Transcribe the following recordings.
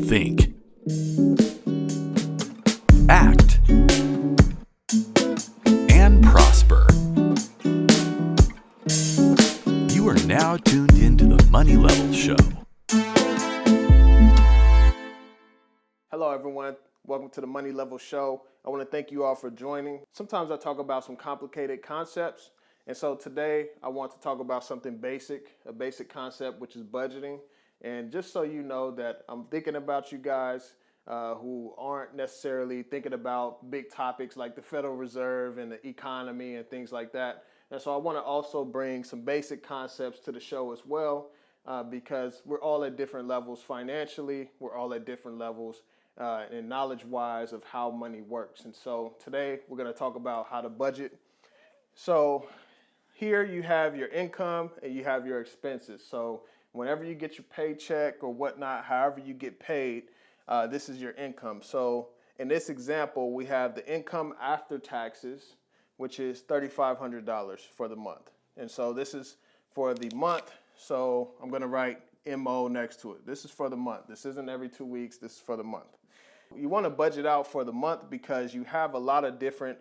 think, act, and prosper. You are now tuned into the Money Level Show. Hello, everyone. Welcome to the Money Level Show. I want to thank you all for joining. Sometimes I talk about some complicated concepts, and so today I want to talk about something basic, a basic concept, which is budgeting. And just so you know that I'm thinking about you guys who aren't necessarily thinking about big topics like the Federal Reserve and the economy and things like that. And so I want to also bring some basic concepts to the show as well, because we're all at different levels financially. We're all at different levels and knowledge-wise of how money works. And so today we're going to talk about how to budget. So here you have your income and you have your expenses. So whenever you get your paycheck or whatnot, however you get paid, this is your income. So in this example, we have the income after taxes, which is $3,500 for the month. And so this is for the month. So I'm going to write MO next to it. This is for the month. This isn't every 2 weeks. This is for the month. You want to budget out for the month because you have a lot of different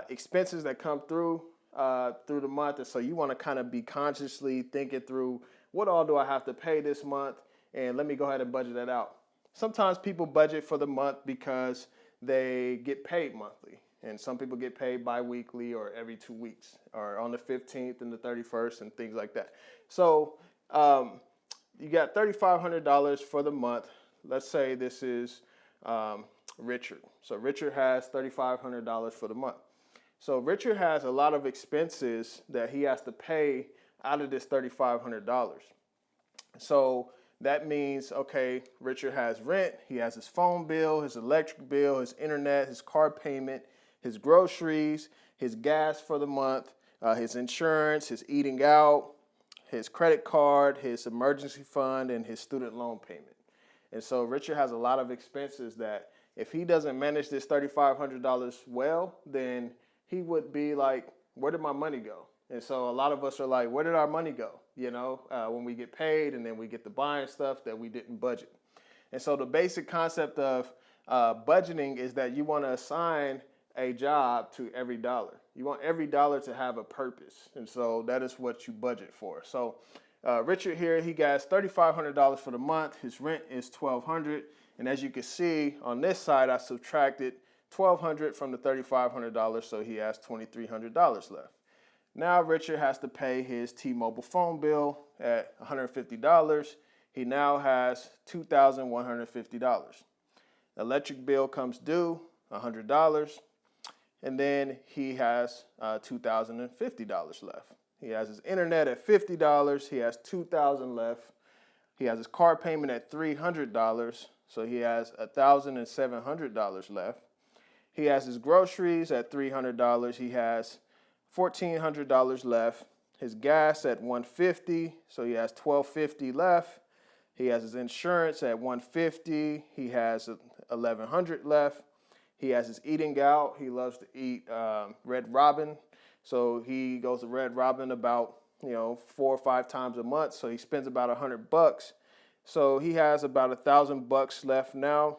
expenses that come through the month. And so you want to kind of be consciously thinking through, what all do I have to pay this month? And let me go ahead and budget that out. Sometimes people budget for the month because they get paid monthly. And some people get paid bi-weekly or every 2 weeks or on the 15th and the 31st and things like that. So you got $3,500 for the month. Let's say this is Richard. So Richard has $3,500 for the month. So Richard has a lot of expenses that he has to pay out of this $3,500. So that means, okay, Richard has rent, he has his phone bill, his electric bill, his internet, his car payment, his groceries, his gas for the month, his insurance, his eating out, his credit card, his emergency fund, and his student loan payment. And so Richard has a lot of expenses that if he doesn't manage this $3,500 well, then he would be like, where did my money go? And so a lot of us are like, where did our money go? You know, when we get paid and then we get to buying stuff that we didn't budget. And so the basic concept of budgeting is that you want to assign a job to every dollar. You want every dollar to have a purpose. And so that is what you budget for. So Richard here, he got $3,500 for the month. His rent is $1,200. And as you can see on this side, I subtracted $1,200 from the $3,500, so he has $2,300 left. Now Richard has to pay his T-Mobile phone bill at $150. He now has $2,150. Electric bill comes due, $100. And then he has $2,050 left. He has his internet at $50. He has $2,000 left. He has his car payment at $300. So he has $1,700 left. He has his groceries at $300. He has $1,400 left. His gas at $150. So he has $1,250 left. He has his insurance at $150. He has $1,100 left. He has his eating out. He loves to eat Red Robin. So he goes to Red Robin about 4 or 5 times a month. So he spends about $100. So he has about $1,000 left now.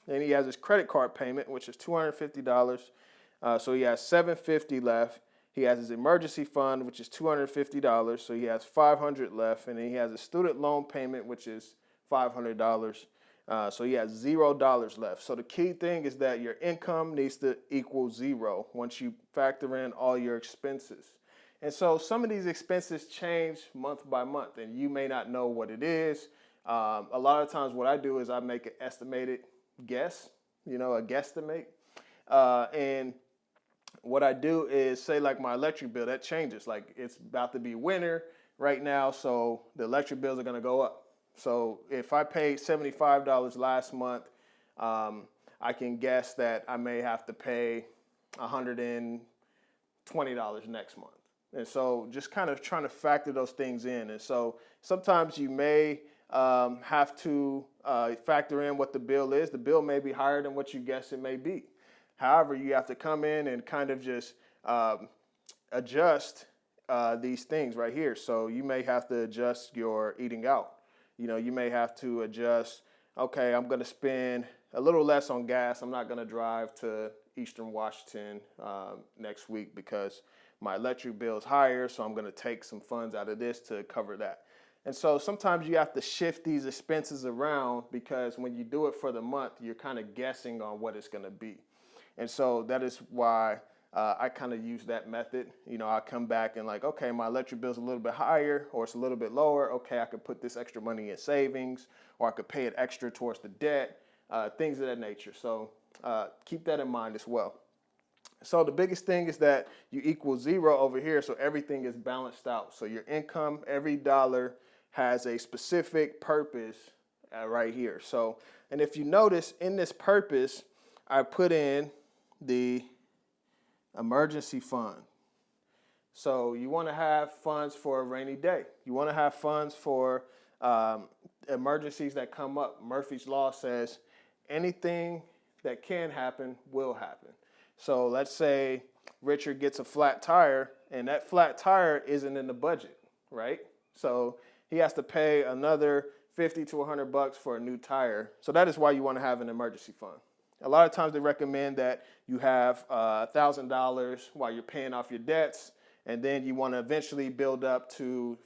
And he has his credit card payment, which is $250. So he has $750 left. He has his emergency fund, which is $250. So he has $500 left. And then he has a student loan payment, which is $500. So he has $0 left. So the key thing is that your income needs to equal zero once you factor in all your expenses. And so some of these expenses change month by month, and you may not know what it is. A lot of times what I do is I make an estimated guess, a guesstimate. And what I do is say like my electric bill, that changes. Like it's about to be winter right now, so the electric bills are going to go up. So if I paid $75 last month, I can guess that I may have to pay $120 next month. And so just kind of trying to factor those things in. And so sometimes you may have to factor in what the bill is. The bill may be higher than what you guess it may be. However, you have to come in and kind of just adjust these things right here. So you may have to adjust your eating out. You may have to adjust okay, I'm going to spend a little less on gas. I'm not going to drive to Eastern Washington next week because my electric bill is higher, so I'm going to take some funds out of this to cover that. And so sometimes you have to shift these expenses around because when you do it for the month, you're kind of guessing on what it's going to be. And so that is why I kind of use that method. You know, I come back and like, okay, my electric bill's a little bit higher or it's a little bit lower. Okay, I could put this extra money in savings, or I could pay it extra towards the debt, things of that nature. So keep that in mind as well. So the biggest thing is that you equal zero over here, so everything is balanced out. So your income, every dollar has a specific purpose right here. So, and if you notice in this purpose, I put in the emergency fund. So you want to have funds for a rainy day. You want to have funds for emergencies that come up. Murphy's Law says anything that can happen will happen. So let's say Richard gets a flat tire and that flat tire isn't in the budget, right? So he has to pay another $50 to $100 for a new tire. So that is why you want to have an emergency fund. A lot of times they recommend that you have $1,000 while you're paying off your debts, and then you want to eventually build up to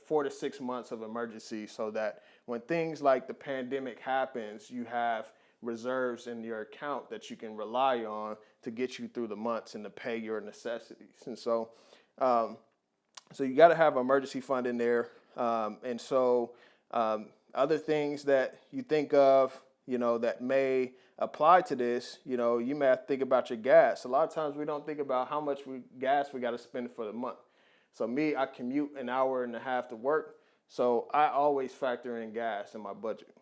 4 to 6 months of emergency so that when things like the pandemic happens, you have reserves in your account that you can rely on to get you through the months and to pay your necessities. And so you got to have an emergency fund in there. And so other things that you think of, you know, that may apply to this, you know, you may have to think about your gas. A lot of times we don't think about how much gas we got to spend for the month. So me, I commute an hour and a half to work. So I always factor in gas in my budget.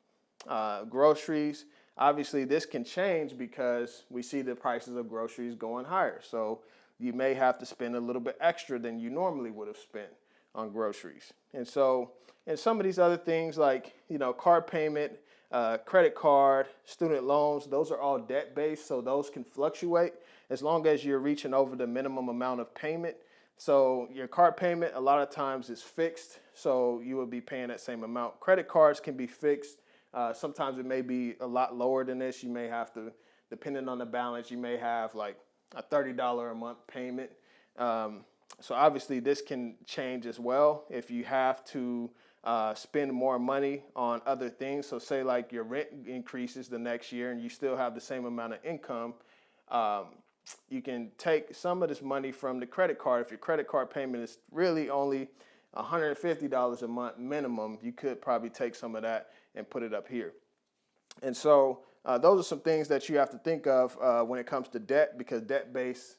Groceries, obviously this can change because we see the prices of groceries going higher. So you may have to spend a little bit extra than you normally would have spent on groceries. And so, and some of these other things like, you know, car payment, credit card, student loans, those are all debt-based, so those can fluctuate as long as you're reaching over the minimum amount of payment. So your card payment a lot of times is fixed, so you will be paying that same amount. Credit cards can be fixed. Sometimes it may be a lot lower than this. You may have to, depending on the balance, you may have like a $30 a month payment. So obviously this can change as well if you have to spend more money on other things. So say like your rent increases the next year and you still have the same amount of income, you can take some of this money from the credit card. If your credit card payment is really only $150 a month minimum, you could probably take some of that and put it up here. And so those are some things that you have to think of when it comes to debt, because debt-based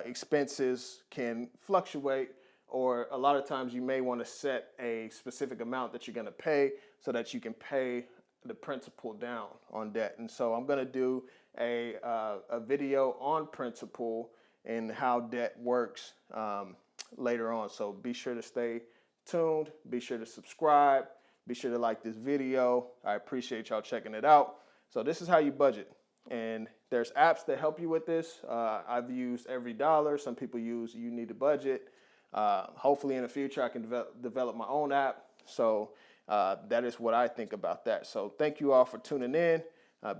expenses can fluctuate, or a lot of times you may want to set a specific amount that you're going to pay so that you can pay the principal down on debt. And so I'm going to do a video on principal and how debt works later on. So be sure to stay tuned. Be sure to subscribe. Be sure to like this video. I appreciate y'all checking it out. So this is how you budget. And there's apps that help you with this. I've used Every Dollar. Some people use You Need to Budget. Hopefully in the future I can develop my own app. So that is what I think about that. So thank you all for tuning in.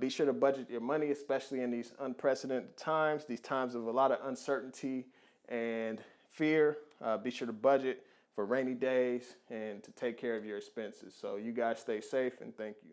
Be sure to budget your money, especially in these unprecedented times, these times of a lot of uncertainty and fear. Be sure to budget for rainy days and to take care of your expenses. So you guys stay safe, and thank you.